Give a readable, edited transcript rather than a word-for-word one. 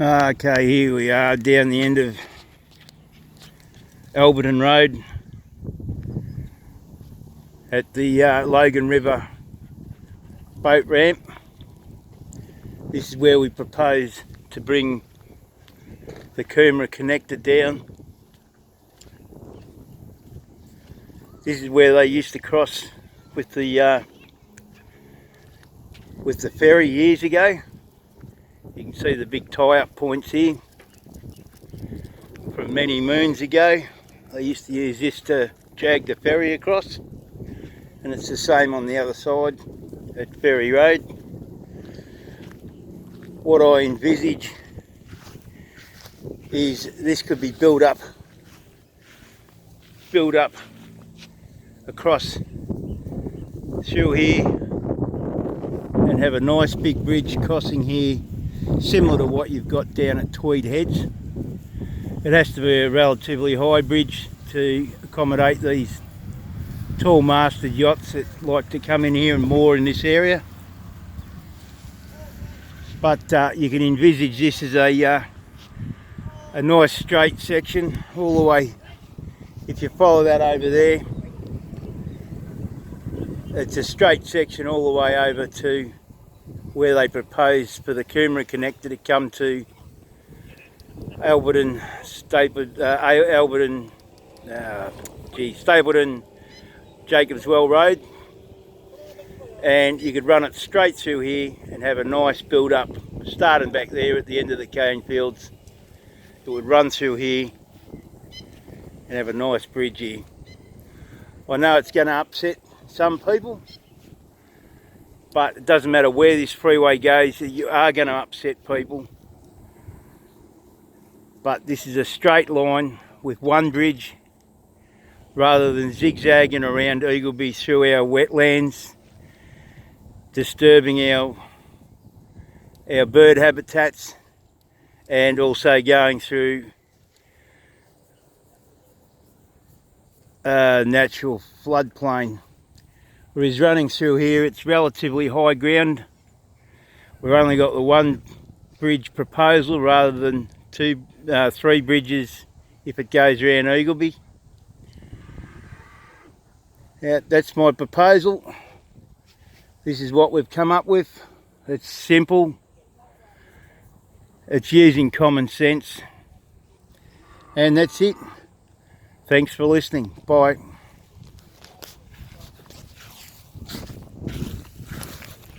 Okay, here we are down the end of Alberton Road at the Logan River Boat Ramp. This is where we propose to bring the Coomera Connector down. This is where they used to cross with the ferry years ago. You can see the big tie-up points here from many moons ago. They used to use this to drag the ferry across, and it's the same on the other side at Ferry Road. What I envisage is this could be built up across through here and have a nice big bridge crossing here, similar to what you've got down at Tweed Heads. It has to be a relatively high bridge to accommodate these tall masted yachts that like to come in here and moor in this area. But you can envisage this as a nice straight section all the way. If you follow that over there, it's a straight section all the way over to where they propose for the Coomera Connector to come to Stapleton Jacobswell Road, and you could run it straight through here and have a nice build up starting back there at the end of the cane fields. It would run through here and have a nice bridge here. I know it's going to upset some people, but it doesn't matter where this freeway goes, you are going to upset people. But this is a straight line with one bridge, rather than zigzagging around Eagleby through our wetlands, disturbing our bird habitats, and also going through natural floodplain. Whereas running through here, it's relatively high ground. We've only got the one bridge proposal rather than three bridges if it goes around Eagleby. Yeah, that's my proposal. This is what we've come up with. It's simple. It's using common sense. And that's it. Thanks for listening. Bye.